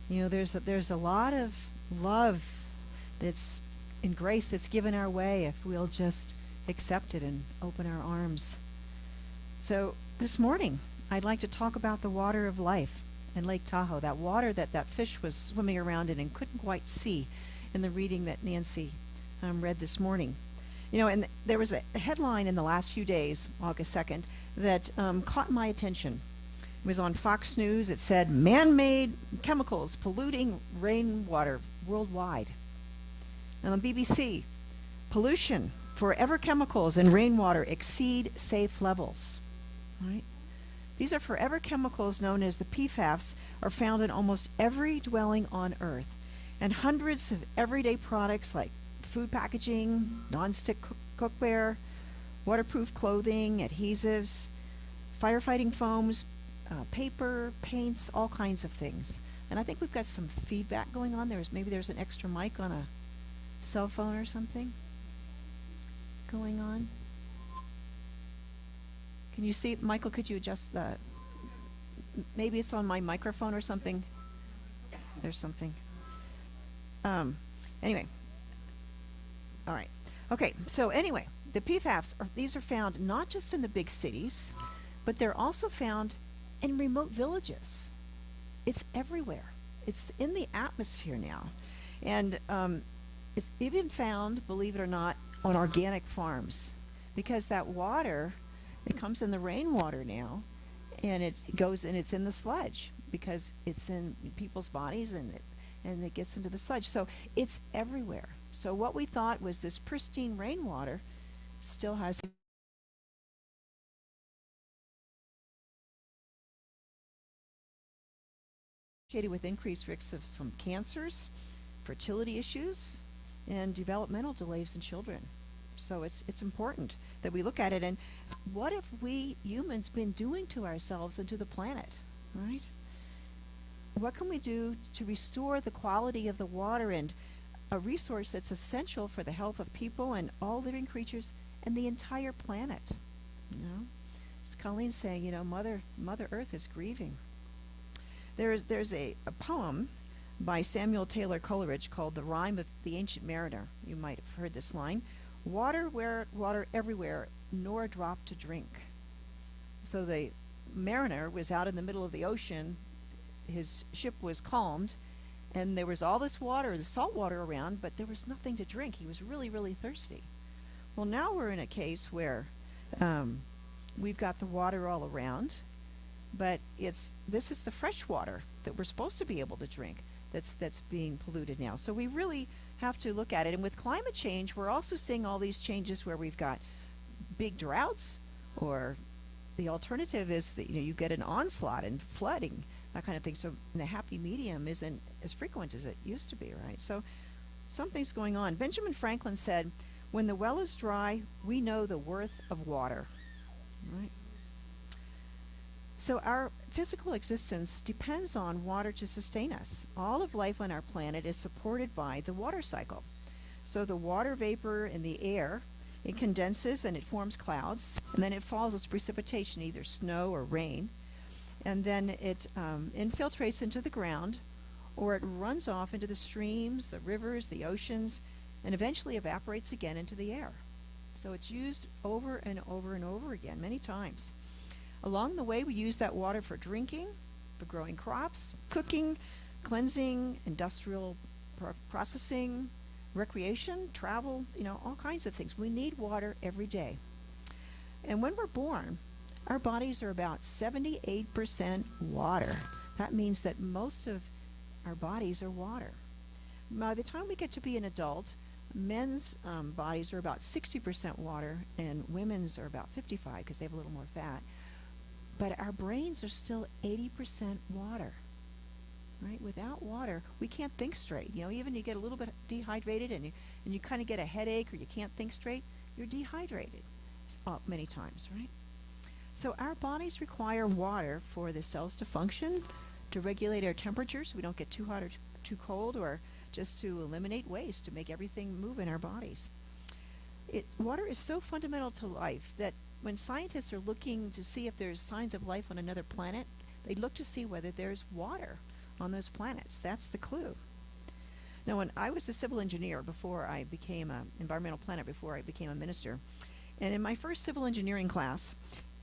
There's a lot of love that's in grace that's given our way if we'll just accept it and open our arms. So this morning, I'd like to talk about the water of life in Lake Tahoe, that water that fish was swimming around in and couldn't quite see in the reading that Nancy read this morning. And there was a headline in the last few days, August 2nd, that caught my attention. It was on Fox News. It said, man-made chemicals polluting rainwater worldwide. And on BBC, pollution, forever chemicals in rainwater exceed safe levels. Right? These are forever chemicals known as the PFAS, are found in almost every dwelling on Earth. And hundreds of everyday products like food packaging, nonstick cookware, waterproof clothing, adhesives, firefighting foams, paper, paints, all kinds of things. And I think we've got some feedback going on. Maybe there's an extra mic on a cell phone or something going on. Can you see, Michael, could you adjust the, maybe it's on my microphone or something. There's something. Anyway. All right. Okay, so anyway, the PFAS, these are found not just in the big cities, but they're also found in remote villages. It's everywhere. It's in the atmosphere now. And it's even found, believe it or not, on organic farms. Because that water, it comes in the rainwater now, and it goes and it's in the sludge because it's in people's bodies and it gets into the sludge. So it's everywhere. So what we thought was this pristine rainwater still has associated with increased risks of some cancers, fertility issues, and developmental delays in children. So it's important that we look at it. And what have we humans been doing to ourselves and to the planet, right? What can we do to restore the quality of the water and a resource that's essential for the health of people and all living creatures and the entire planet? As Colleen's saying, Mother Earth is grieving. There's a poem by Samuel Taylor Coleridge called The Rime of the Ancient Mariner. You might have heard this line. Water everywhere, nor a drop to drink. So the mariner was out in the middle of the ocean. His ship was calmed, and there was all this water, the salt water around, but there was nothing to drink. He was really, really thirsty. Well, now we're in a case where we've got the water all around, but this is the fresh water that we're supposed to be able to drink that's being polluted now. So we really have to look at it. And with climate change, we're also seeing all these changes where we've got big droughts, or the alternative is that you get an onslaught and flooding, that kind of thing. So the happy medium isn't as frequent as it used to be, right? So something's going on. Benjamin Franklin said, "When the well is dry, we know the worth of water." Right? So our physical existence depends on water to sustain us. All of life on our planet is supported by the water cycle. So the water vapor in the air, it condenses and it forms clouds, and then it falls as precipitation, either snow or rain, and then it infiltrates into the ground, or it runs off into the streams, the rivers, the oceans, and eventually evaporates again into the air. So it's used over and over and over again, many times. Along the way, we use that water for drinking, for growing crops, cooking, cleansing, industrial processing, recreation, travel, all kinds of things. We need water every day. And when we're born, our bodies are about 78% water. That means that most of our bodies are water. By the time we get to be an adult, men's bodies are about 60% water, and women's are about 55% because they have a little more fat. But our brains are still 80% water, right? Without water, we can't think straight. Even you get a little bit dehydrated and you kind of get a headache or you can't think straight, you're dehydrated many times, right? So our bodies require water for the cells to function, to regulate our temperature so we don't get too hot or too cold, or just to eliminate waste, to make everything move in our bodies. Water is so fundamental to life that when scientists are looking to see if there's signs of life on another planet, they look to see whether there's water on those planets. That's the clue. Now, when I was a civil engineer before I became an environmental planner, before I became a minister, and in my first civil engineering class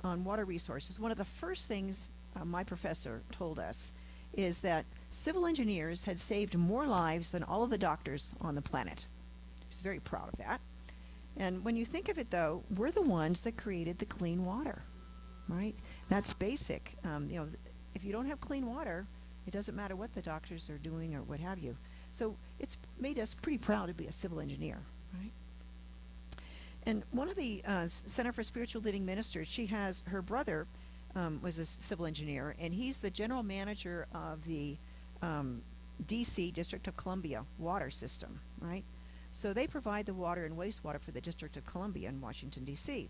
on water resources, one of the first things my professor told us is that civil engineers had saved more lives than all of the doctors on the planet. He was very proud of that. And when you think of it, though, we're the ones that created the clean water, right? That's basic. If you don't have clean water, it doesn't matter what the doctors are doing or what have you. So it's made us pretty proud to be a civil engineer, right? And one of the Center for Spiritual Living ministers, she has her brother was a civil engineer, and he's the general manager of the D.C. District of Columbia water system, right? So they provide the water and wastewater for the District of Columbia in Washington, D.C.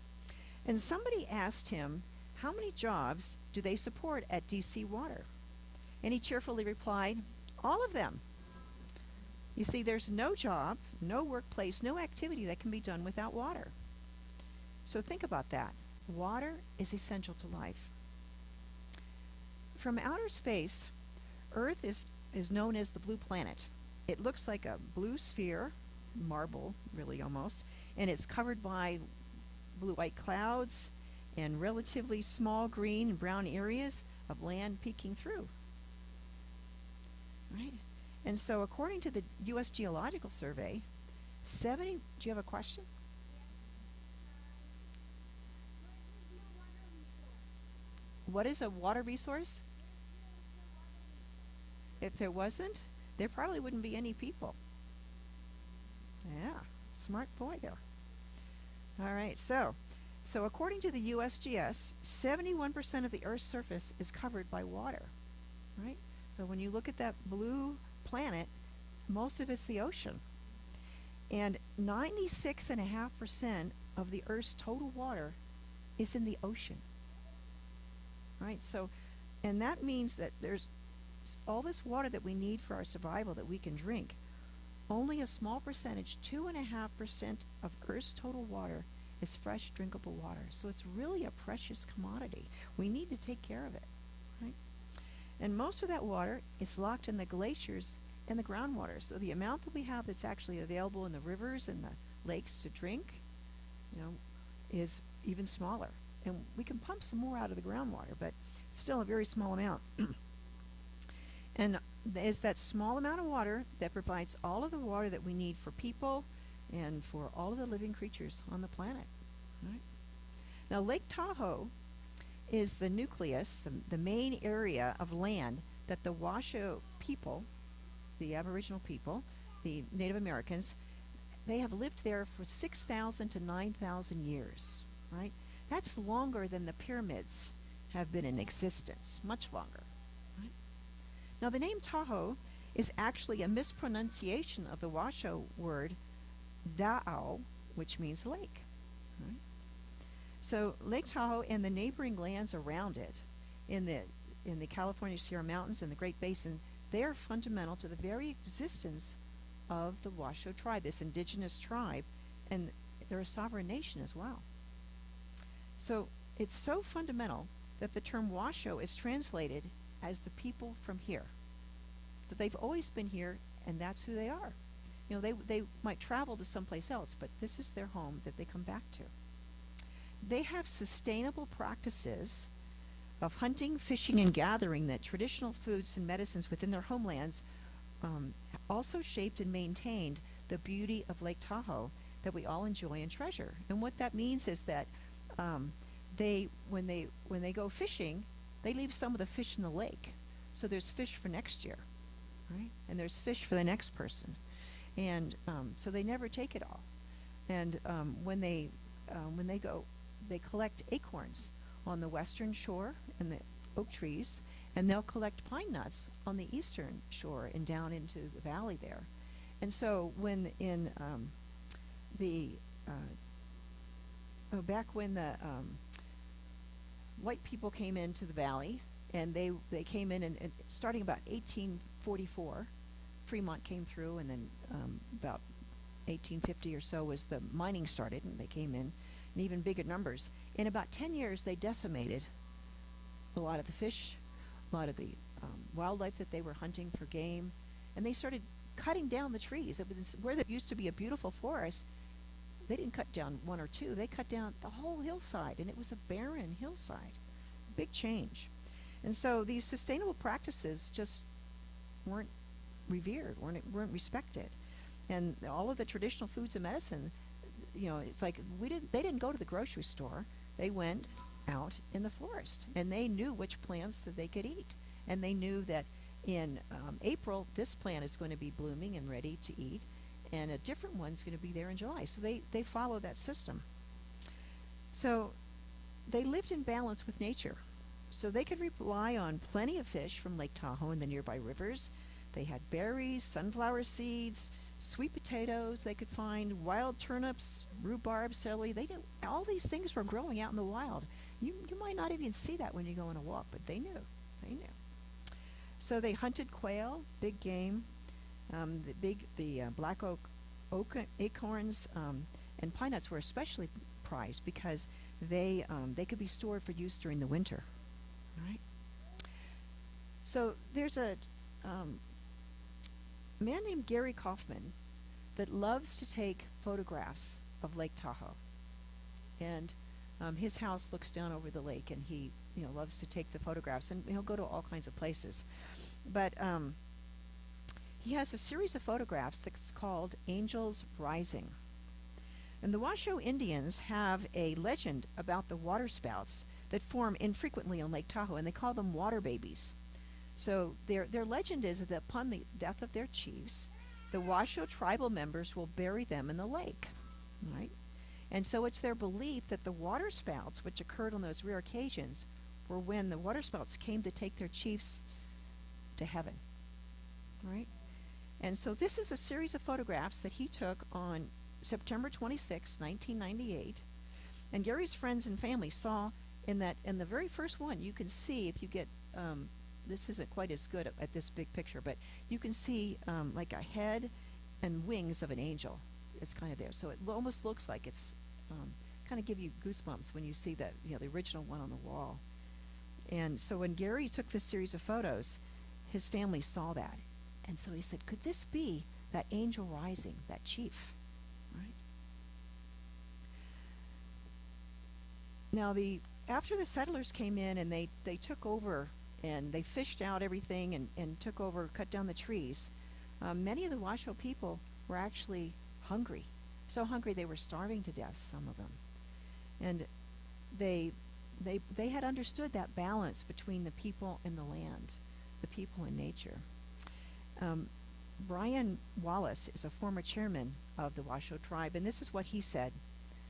And somebody asked him, how many jobs do they support at D.C. Water? And he cheerfully replied, all of them. You see, there's no job, no workplace, no activity that can be done without water. So think about that. Water is essential to life. From outer space, Earth is known as the blue planet. It looks like a blue sphere, marble, really almost, and it's covered by blue-white clouds and relatively small green and brown areas of land peeking through. Right? And so according to the U.S. Geological Survey, do you have a question? What is a water resource? If there wasn't, there probably wouldn't be any people. Yeah, smart boy there. All right, so according to the USGS, 71% of the Earth's surface is covered by water, right? So when you look at that blue planet, most of it's the ocean. And 96.5% of the Earth's total water is in the ocean. Right? So, and that means that there's all this water that we need for our survival that we can drink. Only a small percentage, 2.5% of Earth's total water is fresh, drinkable water. So it's really a precious commodity. We need to take care of it, right? And most of that water is locked in the glaciers and the groundwater. So the amount that we have that's actually available in the rivers and the lakes to drink, is even smaller. And we can pump some more out of the groundwater, but it's still a very small amount. And it's that small amount of water that provides all of the water that we need for people and for all of the living creatures on the planet. Right? Now, Lake Tahoe is the nucleus, the main area of land that the Washoe people, the Aboriginal people, the Native Americans, they have lived there for 6,000 to 9,000 years, right? That's longer than the pyramids have been in existence, much longer. Right? Now, the name Tahoe is actually a mispronunciation of the Washoe word Da'au, which means lake. Right? So Lake Tahoe and the neighboring lands around it in the California Sierra Mountains and the Great Basin, they are fundamental to the very existence of the Washoe tribe, this indigenous tribe, and they're a sovereign nation as well. So it's so fundamental that the term Washoe is translated as the people from here. That they've always been here, and that's who they are. They might travel to someplace else, but this is their home that they come back to. They have sustainable practices of hunting, fishing, and gathering that traditional foods and medicines within their homelands also shaped and maintained the beauty of Lake Tahoe that we all enjoy and treasure. And what that means is that when they go fishing, they leave some of the fish in the lake. So there's fish for next year, right? And there's fish for the next person. And so they never take it all. And when they go, they collect acorns on the western shore and the oak trees, and they'll collect pine nuts on the eastern shore and down into the valley there. And so back when the white people came into the valley, and they came in, and starting about 1844, Fremont came through, and then about 1850 or so was the mining started, and they came in even bigger numbers. In about 10 years, they decimated a lot of the fish, a lot of the wildlife that they were hunting for game, and they started cutting down the trees. It was where there used to be a beautiful forest. They didn't cut down one or two. They cut down the whole hillside, and it was a barren hillside. Big change. And so these sustainable practices just weren't revered, weren't respected. And all of the traditional foods and medicine, it's like they didn't go to the grocery store. They went out in the forest, and they knew which plants that they could eat. And they knew that in April, this plant is going to be blooming and ready to eat, and a different one's going to be there in July. So they follow that system. So they lived in balance with nature. So they could rely on plenty of fish from Lake Tahoe and the nearby rivers. They had berries, sunflower seeds, sweet potatoes. They could find wild turnips, rhubarb, celery. All these things were growing out in the wild. You might not even see that when you go on a walk, but they knew. They knew. So they hunted quail, big game, the black oak acorns, and pine nuts were especially prized because they could be stored for use during the winter. All right. So there's a man named Gary Kaufman that loves to take photographs of Lake Tahoe, and his house looks down over the lake, and he loves to take the photographs, and he'll go to all kinds of places. But he has a series of photographs that's called Angels Rising. And the Washoe Indians have a legend about the water spouts that form infrequently on Lake Tahoe, and they call them water babies. So their legend is that upon the death of their chiefs, the Washoe tribal members will bury them in the lake, right? And so it's their belief that the water spouts, which occurred on those rare occasions, were when the water spouts came to take their chiefs to heaven, right? And so this is a series of photographs that he took on September 26, 1998. And Gary's friends and family saw in the very first one, you can see, if you get, this isn't quite as good at this big picture, but you can see like a head and wings of an angel. It's kind of there. So it almost looks like it's kind of give you goosebumps when you see that, the original one on the wall. And so when Gary took this series of photos, his family saw that. And so he said, could this be that angel rising, that chief? Right? Now, after the settlers came in and they took over and they fished out everything and took over, cut down the trees, many of the Washoe people were actually hungry. So hungry they were starving to death, some of them. And they had understood that balance between the people and the land, the people and nature. Brian Wallace is a former chairman of the Washoe tribe, and this is what he said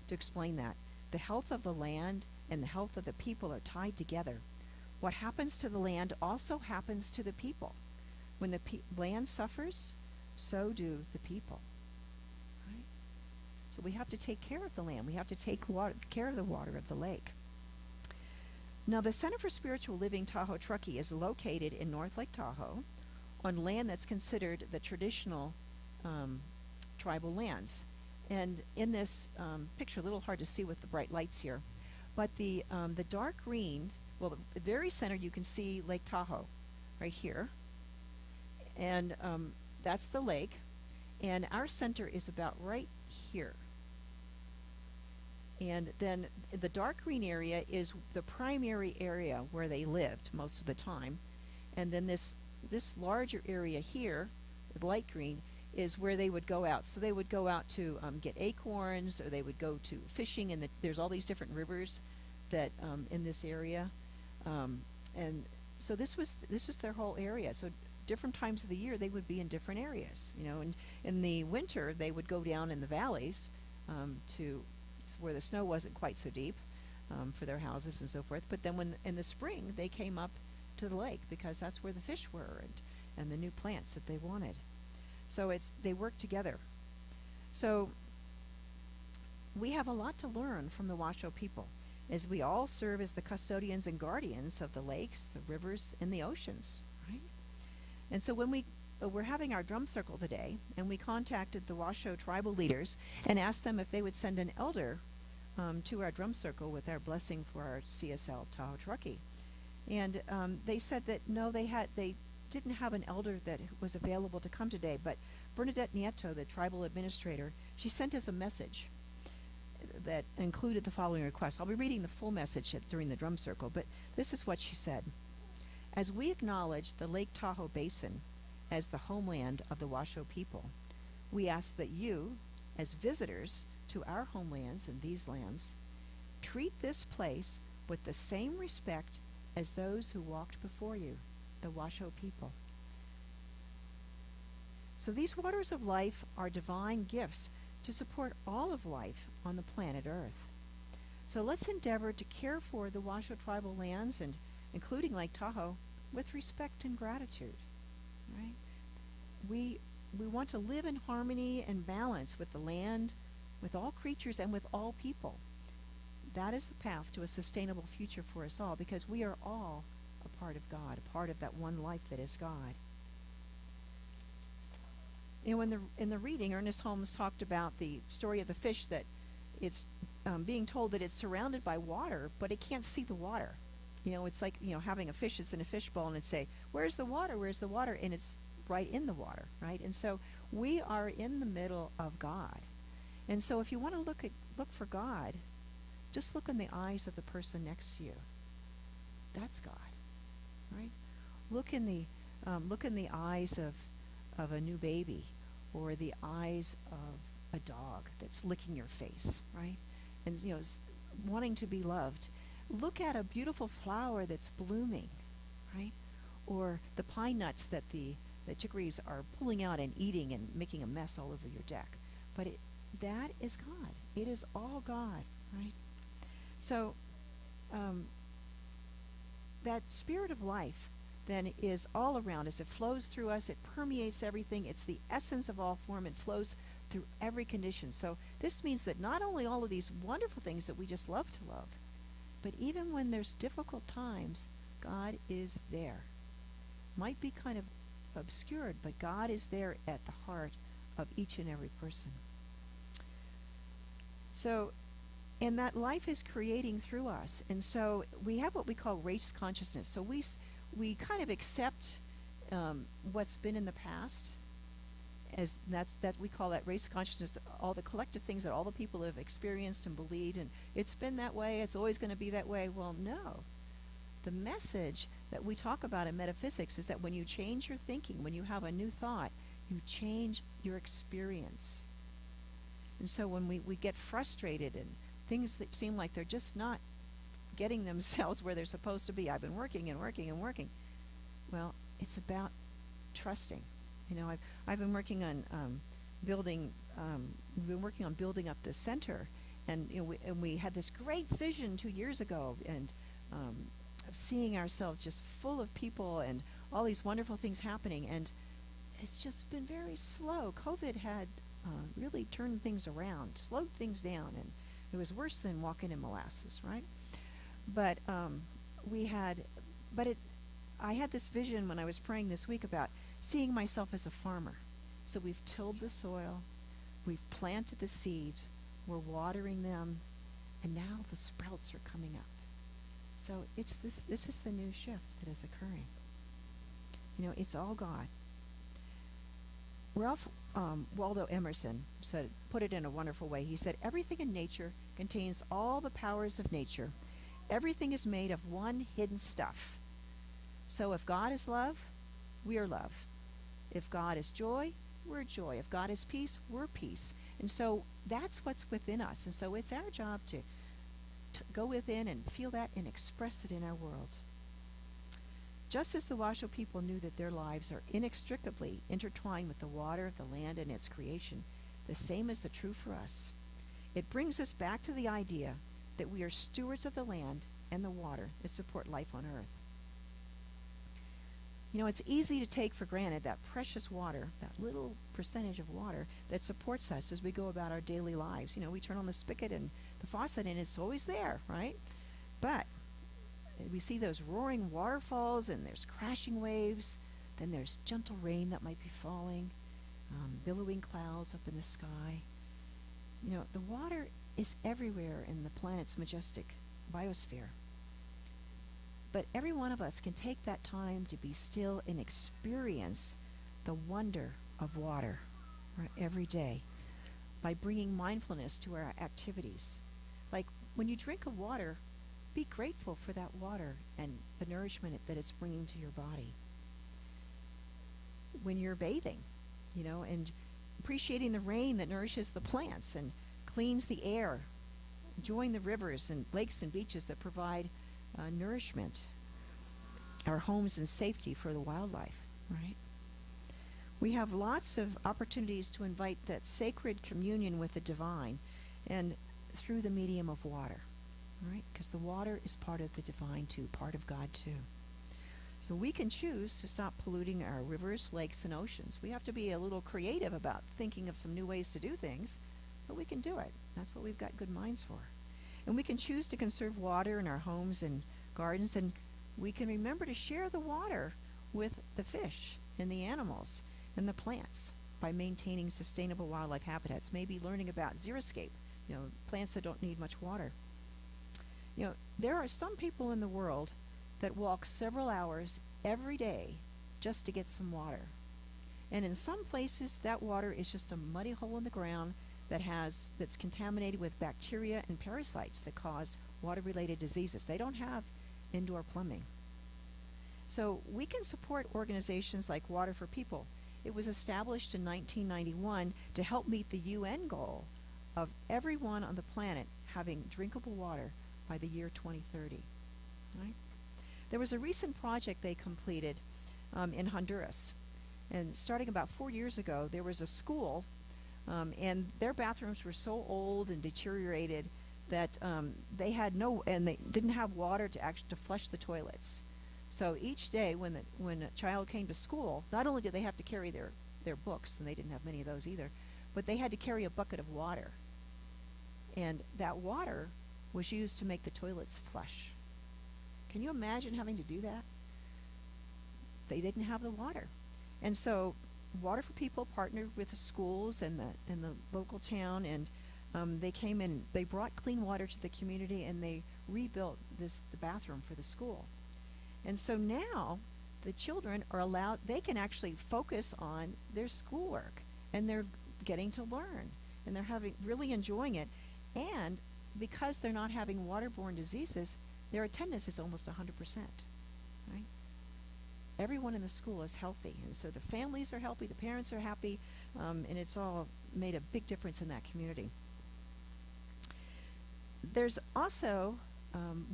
to explain that. The health of the land and the health of the people are tied together. What happens to the land also happens to the people. When the land suffers, so do the people. Right? So we have to take care of the land. We have to take care of the water of the lake. Now, the Center for Spiritual Living Tahoe-Truckee is located in North Lake Tahoe on land that's considered the traditional tribal lands. And in this picture, a little hard to see with the bright lights here, but the dark green, well, the very center you can see Lake Tahoe right here. And that's the lake. And our center is about right here. And then the dark green area is the primary area where they lived most of the time. And then this larger area here, the light green, is where they would go out. So they would go out to get acorns, or they would go to fishing, and there's all these different rivers that in this area. And so this was their whole area. So different times of the year they would be in different areas. And in the winter they would go down in the valleys to where the snow wasn't quite so deep for their houses and so forth. But then when in the spring they came up to the lake because that's where the fish were and the new plants that they wanted. So they work together. So we have a lot to learn from the Washoe people, as we all serve as the custodians and guardians of the lakes, the rivers, and the oceans, right? And so when we're having our drum circle today, and we contacted the Washoe tribal leaders and asked them if they would send an elder to our drum circle with our blessing for our CSL Tahoe-Truckee. And they said that no, they didn't have an elder that was available to come today, but Bernadette Nieto, the tribal administrator, she sent us a message that included the following request. I'll be reading the full message during the drum circle, but this is what she said. As we acknowledge the Lake Tahoe Basin as the homeland of the Washoe people, we ask that you, as visitors to our homelands and these lands, treat this place with the same respect as those who walked before you, the Washoe people. So these waters of life are divine gifts to support all of life on the planet Earth. So let's endeavor to care for the Washoe tribal lands, and including Lake Tahoe, with respect and gratitude. Right? We want to live in harmony and balance with the land, with all creatures, and with all people. That is the path to a sustainable future for us all, because we are all a part of God, a part of that one life that is God. And in the reading, Ernest Holmes talked about the story of the fish, that it's being told that it's surrounded by water, but it can't see the water. It's like, having a fish that's in a fishbowl and say, where's the water? Where's the water? And it's right in the water, right? And so we are in the middle of God. And so if you want to look for God, just look in the eyes of the person next to you. That's God, right? Look in the eyes of a new baby, or the eyes of a dog that's licking your face, right? And wanting to be loved. Look at a beautiful flower that's blooming, right? Or the pine nuts that the chicories are pulling out and eating and making a mess all over your deck. But that is God. It is all God, right? So that spirit of life then is all around us. It flows through us. It permeates everything. It's the essence of all form. It flows through every condition. So this means that not only all of these wonderful things that we just love to love, but even when there's difficult times, God is there. Might be kind of obscured, but God is there at the heart of each and every person. So, and that life is creating through us. And so we have what we call race consciousness. So we kind of accept what's been in the past, as that we call that race consciousness, all the collective things that all the people have experienced and believed, and it's been that way, it's always going to be that way. Well, no. The message that we talk about in metaphysics is that when you change your thinking, when you have a new thought, you change your experience. And so when we get frustrated and things that seem like they're just not getting themselves where they're supposed to be, I've been working and working and working. Well, it's about trusting. I've been working on building up this center, and we had this great vision 2 years ago, and of seeing ourselves just full of people and all these wonderful things happening, and it's just been very slow. COVID had really turned things around, slowed things down, and it was worse than walking in molasses, right? But I had this vision when I was praying this week about seeing myself as a farmer. So we've tilled the soil, we've planted the seeds, we're watering them, and now the sprouts are coming up. So this is the new shift that is occurring. It's all God. Ralph Waldo Emerson put it in a wonderful way. He said, everything in nature contains all the powers of nature. Everything is made of one hidden stuff. So if God is love, we are love. If God is joy, we're joy. If God is peace, we're peace. And so that's what's within us. And so it's our job to go within and feel that and express it in our world. Just as the Washoe people knew that their lives are inextricably intertwined with the water, the land, and its creation, the same is the true for us. It brings us back to the idea that we are stewards of the land and the water that support life on earth. It's easy to take for granted that precious water, that little percentage of water that supports us as we go about our daily lives. We turn on the spigot and the faucet and it's always there, right? But we see those roaring waterfalls, and there's crashing waves, then there's gentle rain that might be falling, billowing clouds up in the sky. The water is everywhere in the planet's majestic biosphere. But every one of us can take that time to be still and experience the wonder of water, right, every day by bringing mindfulness to our activities. Like when you drink of water, be grateful for that water and the nourishment that it's bringing to your body. When you're bathing, and appreciating the rain that nourishes the plants and cleans the air, enjoying the rivers and lakes and beaches that provide nourishment, our homes and safety for the wildlife, right? We have lots of opportunities to invite that sacred communion with the divine and through the medium of water, right? Because the water is part of the divine too, part of God too. So we can choose to stop polluting our rivers, lakes, and oceans. We have to be a little creative about thinking of some new ways to do things, but we can do it. That's what we've got good minds for. And we can choose to conserve water in our homes and gardens, and we can remember to share the water with the fish and the animals and the plants by maintaining sustainable wildlife habitats, maybe learning about xeriscape, plants that don't need much water. There are some people in the world that walk several hours every day just to get some water. And in some places, that water is just a muddy hole in the ground that's contaminated with bacteria and parasites that cause water-related diseases. They don't have indoor plumbing. So we can support organizations like Water for People. It was established in 1991 to help meet the UN goal of everyone on the planet having drinkable water by the year 2030. Right? There was a recent project they completed in Honduras. And starting about 4 years ago, there was a school, and their bathrooms were so old and deteriorated that they didn't have water to flush the toilets. So each day when a child came to school, not only did they have to carry their books, and they didn't have many of those either, but they had to carry a bucket of water. And that water was used to make the toilets flush. Can you imagine having to do that? They didn't have the water. And so Water for People partnered with the schools and the local town, and they came in, they brought clean water to the community, and they rebuilt the bathroom for the school. And so now the children are allowed, they can actually focus on their schoolwork, and they're getting to learn, and they're really enjoying it. And because they're not having waterborne diseases, their attendance is almost 100%, right? Everyone in the school is healthy, and so the families are healthy, the parents are happy, and it's all made a big difference in that community. There's also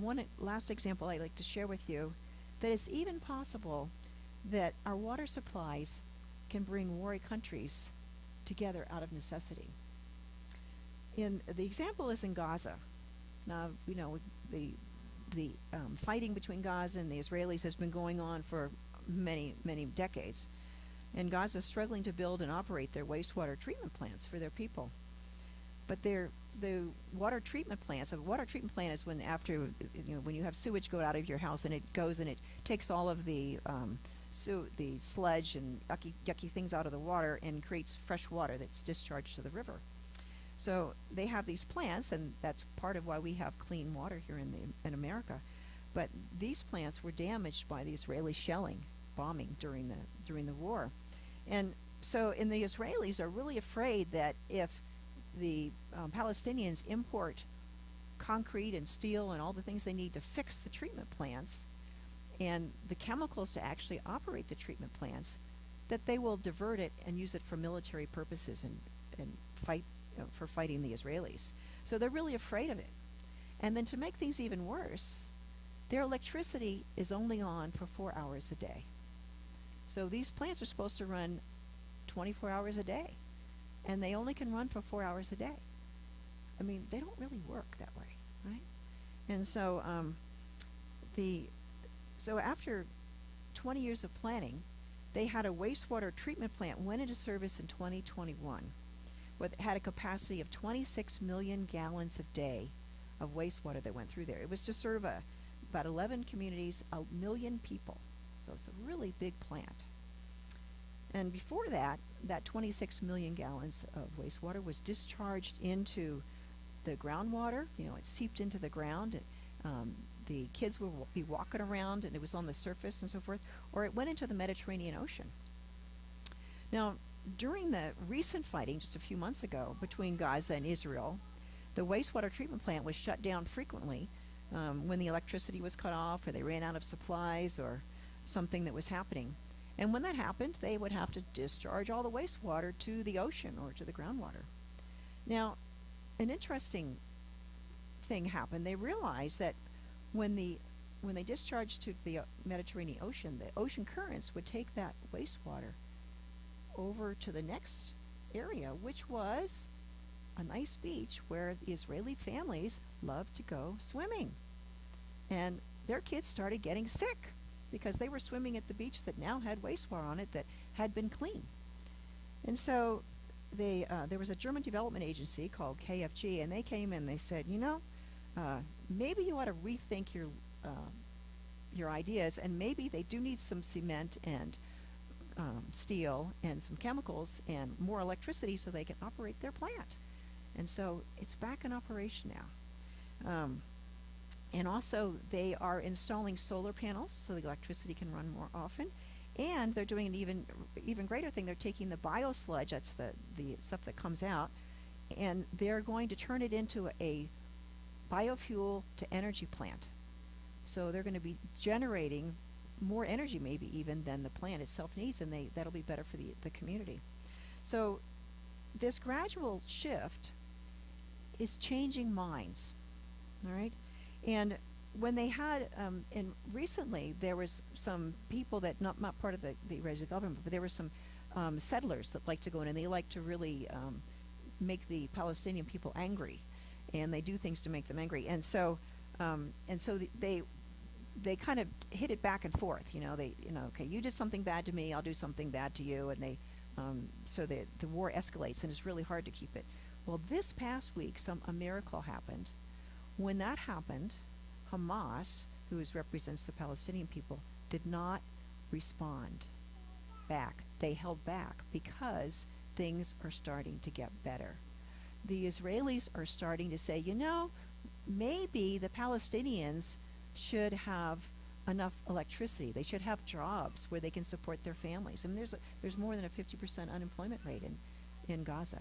one last example I'd like to share with you, that it's even possible that our water supplies can bring warring countries together out of necessity. The example is in Gaza. Now, the fighting between Gaza and the Israelis has been going on for many, many decades. And Gaza is struggling to build and operate their wastewater treatment plants for their people. But the water treatment plants, a water treatment plant is when you have sewage go out of your house, and it goes and it takes all of the sludge and yucky things out of the water and creates fresh water that's discharged to the river. So they have these plants, and that's part of why we have clean water here in America. But these plants were damaged by the Israeli bombing during the war. And so the Israelis are really afraid that if the Palestinians import concrete and steel and all the things they need to fix the treatment plants and the chemicals to actually operate the treatment plants, that they will divert it and use it for military purposes and fight for fighting the Israelis. So they're really afraid of it. And then to make things even worse, their electricity is only on for 4 hours a day. So these plants are supposed to run 24 hours a day, and they only can run for 4 hours a day. I mean, they don't really work that way, right? And so so after 20 years of planning, they had a wastewater treatment plant went into service in 2021. Had a capacity of 26 million gallons a day of wastewater that went through there. It was to serve about 11 communities, 1 million people. So it's a really big plant. And before that 26 million gallons of wastewater was discharged into the groundwater. It seeped into the ground. the kids would be walking around and it was on the surface and so forth, or it went into the Mediterranean Ocean. Now, during the recent fighting just a few months ago between Gaza and Israel, the wastewater treatment plant was shut down frequently when the electricity was cut off or they ran out of supplies or something that was happening. And when that happened, they would have to discharge all the wastewater to the ocean or to the groundwater. Now, an interesting thing happened. They realized that when they discharged to the Mediterranean Ocean, the ocean currents would take that wastewater over to the next area, which was a nice beach where the Israeli families loved to go swimming. And their kids started getting sick because they were swimming at the beach that now had wastewater on it that had been clean. And so there was a German development agency called KFG, and they came in and they said, maybe you ought to rethink your ideas, and maybe they do need some cement and steel and some chemicals and more electricity so they can operate their plant. And so it's back in operation now. And also they are installing solar panels so the electricity can run more often. And they're doing an even greater thing. They're taking the biosludge, that's the stuff that comes out, and they're going to turn it into a biofuel to energy plant. So they're going to be generating more energy maybe even than the plant itself needs, and that'll be better for the community. So this gradual shift is changing minds, all right? And when they had, and recently there was some people that, not part of the Israeli government, but there were some settlers that like to go in and they like to really make the Palestinian people angry, and they do things to make them angry. And so they kind of hit it back and forth. Okay, you did something bad to me, I'll do something bad to you, and so the war escalates, and it's really hard to keep it. Well, this past week, a miracle happened. When that happened, Hamas, who represents the Palestinian people, did not respond back. They held back because things are starting to get better. The Israelis are starting to say, maybe the Palestinians should have enough electricity. They should have jobs where they can support their families. I mean, there's more than a 50% unemployment rate in Gaza.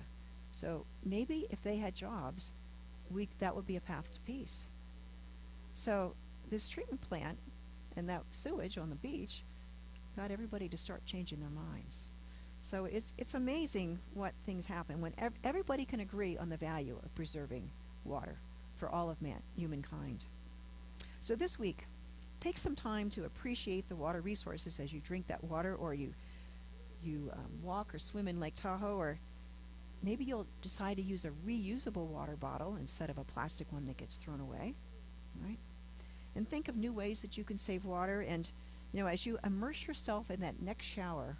So maybe if they had jobs, that would be a path to peace. So this treatment plant and that sewage on the beach got everybody to start changing their minds. So it's amazing what things happen when everybody can agree on the value of preserving water for all of humankind. So this week, take some time to appreciate the water resources as you drink that water, or you walk or swim in Lake Tahoe, or maybe you'll decide to use a reusable water bottle instead of a plastic one that gets thrown away, right? And think of new ways that you can save water. And, as you immerse yourself in that next shower,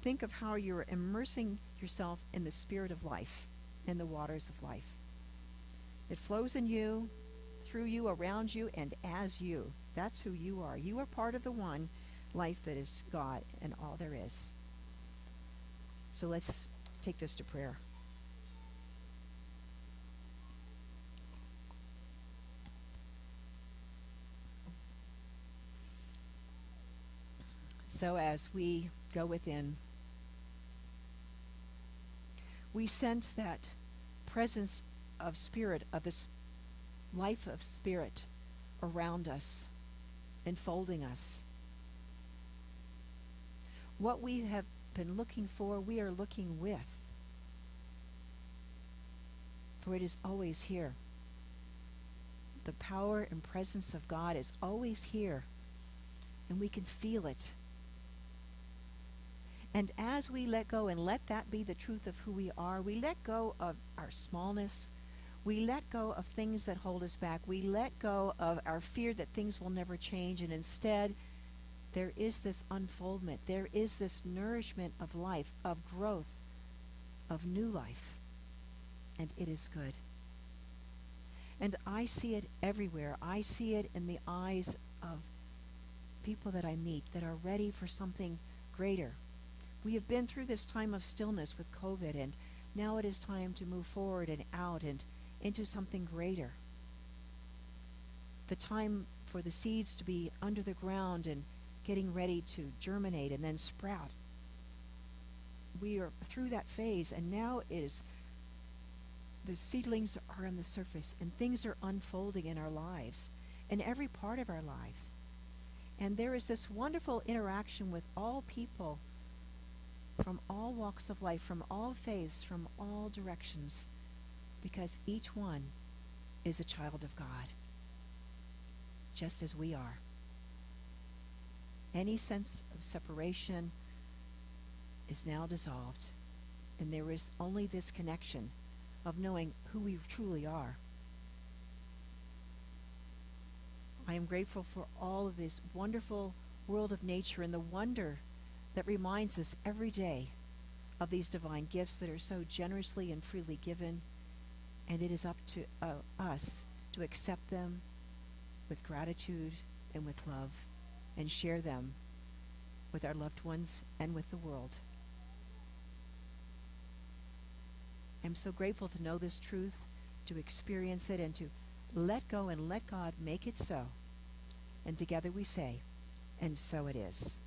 think of how you're immersing yourself in the spirit of life and the waters of life. It flows in you, through you, around you, and as you. That's who you are. You are part of the one life that is God and all there is. So let's take this to prayer. So as we go within, we sense that presence of spirit, of this life of spirit around us, enfolding us. What we have been looking for, we are looking with. For it is always here. The power and presence of God is always here, and we can feel it. And as we let go and let that be the truth of who we are, we let go of our smallness. We let go of things that hold us back. We let go of our fear that things will never change. And instead, there is this unfoldment. There is this nourishment of life, of growth, of new life. And it is good. And I see it everywhere. I see it in the eyes of people that I meet that are ready for something greater. We have been through this time of stillness with COVID, and now it is time to move forward and out and into something greater. The time for the seeds to be under the ground and getting ready to germinate and then sprout. We are through that phase, and now the seedlings are on the surface, and things are unfolding in our lives, in every part of our life. And there is this wonderful interaction with all people from all walks of life, from all faiths, from all directions, because each one is a child of God, just as we are. Any sense of separation is now dissolved, and there is only this connection of knowing who we truly are. I am grateful for all of this wonderful world of nature and the wonder that reminds us every day of these divine gifts that are so generously and freely given, and it is up to us to accept them with gratitude and with love and share them with our loved ones and with the world. I'm so grateful to know this truth, to experience it, and to let go and let God make it so. And together we say, and so it is.